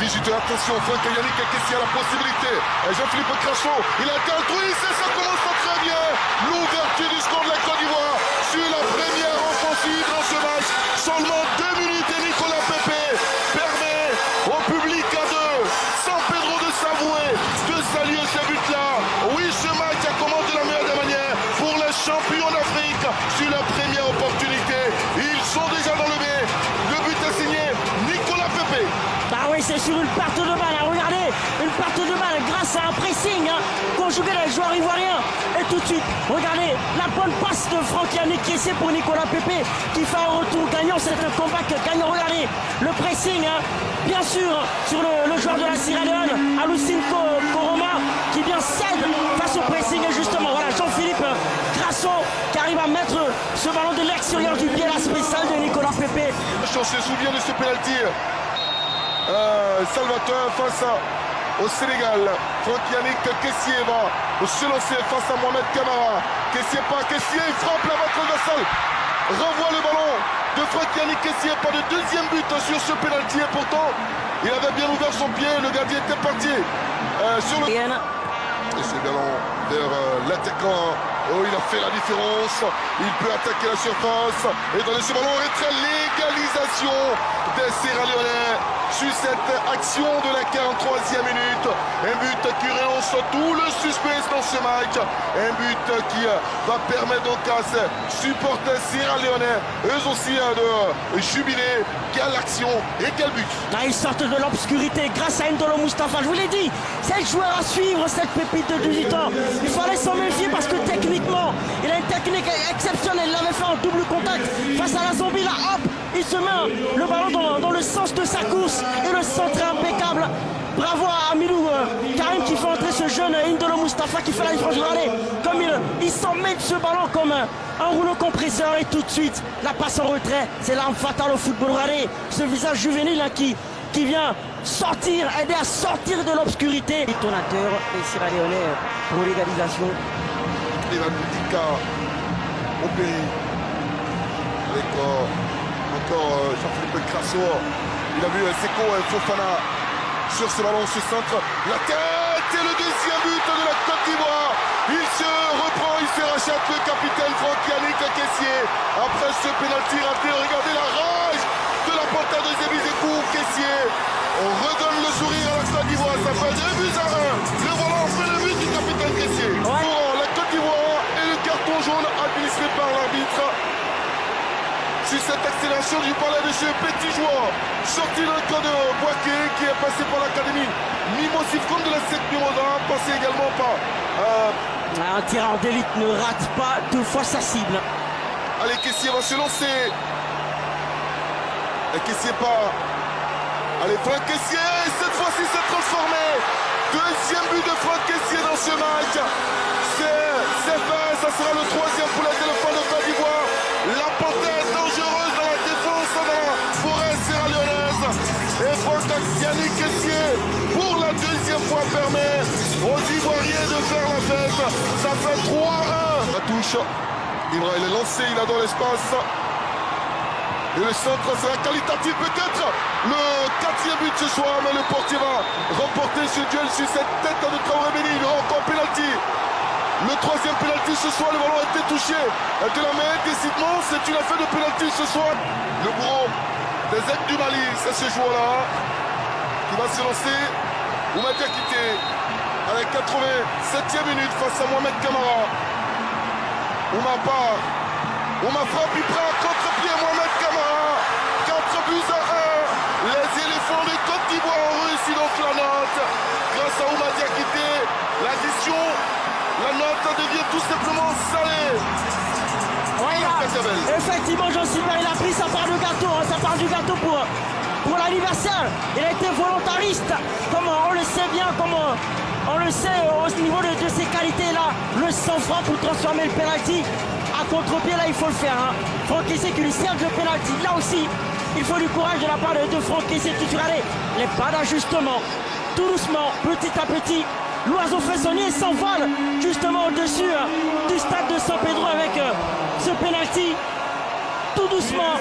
visiteurs. Attention, Franck Yannick Kessié a la possibilité. Jean-Philippe Crasso, il a été altruiste et ça commence très bien. L'ouverture du score de la Côte d'Ivoire sur la première offensive dans ce match. Seulement 2 minutes et Nicolas Pepe permet au public à deux, San Pedro de s'avouer, de saluer ce but-là. Oui, ce match a commencé de la meilleure des manières pour les champions d'Afrique sur la première opportunité. Ils sont déjà dans le B. Le but est signé Nicolas Pepe. Ah oui, c'est sur une perte de balle. Regardez, une perte de balle grâce à un pressing conjugué des joueurs ivoiriens. Et tout de suite, regardez la bonne passe de Franck Yannick Kessié pour Nicolas Pepe qui fait un retour gagnant. C'est un comeback gagnant. Regardez le pressing, bien sûr, sur le joueur de la Sierra Leone, Alucine Koroma, qui bien cède face au pressing. Et justement, voilà, Jean-Philippe Crasso qui arrive à mettre ce ballon de l'extérieur du pied, la spéciale de Nicolas Pepe. On se souvient de ce penalty. Salvatore face au Sénégal. Franck Yannick Kessié va se lancer face à Mohamed Camara. Kessié pas, Kessié, il frappe la main transversale. Renvoie le ballon de Franck Yannick Kessié. Pas de deuxième but sur ce penalty. Et pourtant, il avait bien ouvert son pied. Le gardien était parti sur le... Et ce ballon vers l'attaquant. Oh, il a fait la différence. Il peut attaquer la surface. Et donner ce ballon au retrait. L'égalisation des Sierra Leonais sur cette action de la 43e minute. Un but qui relance tout le suspense dans ce match. Un but qui va permettre donc à ces supporters Sierra Leonais, eux aussi, de jubiler. Quelle action et quel but. Là, ils sortent de l'obscurité grâce à N'Dolo Moustapha. Je vous l'ai dit, c'est le joueur à suivre, cette pépite de 18 ans. Il fallait s'en méfier parce que techniquement, il a une technique exceptionnelle. Il l'avait fait en double contact face à la zombie. Là, hop, il se met le ballon dans le sens de sa course et le centre est impeccable. Bravo à Amilou Karim qui fait entrer ce jeune N'Dolo Moustapha qui fait la différence. Regardez, comme il s'en met de ce ballon comme un rouleau compresseur et tout de suite, la passe en retrait. C'est l'arme fatale au football. Regardez, ce visage juvénile qui vient sortir, aider à sortir de l'obscurité. Détonateur des Sierra Leonais pour l'égalisation. Ivan Boutika au pays. Avec encore Jean-Philippe Crasso. Il a vu Seko Fofana sur ce ballon, ce centre. La tête et le deuxième but de la Côte d'Ivoire. Il se reprend, il se rachète le capitaine Franck Yannick Kessié. Après ce pénalty raté, regardez la rage de la portée de Zébizékou Kessié. On redonne le sourire à la Côte d'Ivoire. Ça fait 2 buts à 1. Le voilà, on fait le but du capitaine Kessié. Ouais. Pour la Côte d'Ivoire et le carton jaune administré par l'arbitre. Sur cette accélération, je parlais de ce petit joueur sorti d'un camp de Boaké qui est passé par l'académie Mimosif comme de la 7 Mimosa, passé également par... Un tireur d'élite ne rate pas 2 fois sa cible. Allez, Kessié va se lancer. Et Kessié pas. Allez, Franck Kessié, cette fois-ci c'est transformé. Deuxième but de Franck Kessié dans ce match. C'est fait, ça sera le 3e pour les éléphants de Côte d'Ivoire. La portée dangereuse dans la défense dans la forêt sierra leonaise. Et Franck Yannick Kessié, pour la 2e fois, permet aux Ivoiriens de faire la fête. Ça fait 3-1. La touche. Ibra, il est lancé, il a dans l'espace. Et le centre sera qualitatif peut-être. Le 4e but ce soir, mais le portier va remporter ce duel sur cette tête de Traoré Béni. Il y aura encore pénalty. Le 3e pénalty ce soir, le ballon a été touché de la main. Décidément, c'est une affaire de pénalty ce soir. Le bourreau des aides du Mali, c'est ce joueur-là qui va se lancer. Oumar Diakité à la 87e minute face à Mohamed Camara. Oumar part. Oumar frappe, il prend un contre-pied Mohamed Camara. 4 buts à 1. Les éléphants de Côte d'Ivoire ont réussi donc la note. Grâce à Oumar Diakité, l'addition. La note devient tout simplement salée. Ouais, effectivement, Jean-Sylvain, il a pris sa part de gâteau, sa part du gâteau pour l'anniversaire. Il a été volontariste, comme on le sait bien, comme on le sait au niveau de ses qualités-là. Le sang-froid pour transformer le penalty. À contre-pied, là, il faut le faire. Franck Kessié qui lui sert le penalty. Là aussi, il faut du courage de la part de Franck Kessié. Regardez, les pas d'ajustement. Tout doucement, petit à petit. L'oiseau fait son nid et s'envole justement au-dessus du stade de San Pedro avec ce penalty. Tout doucement.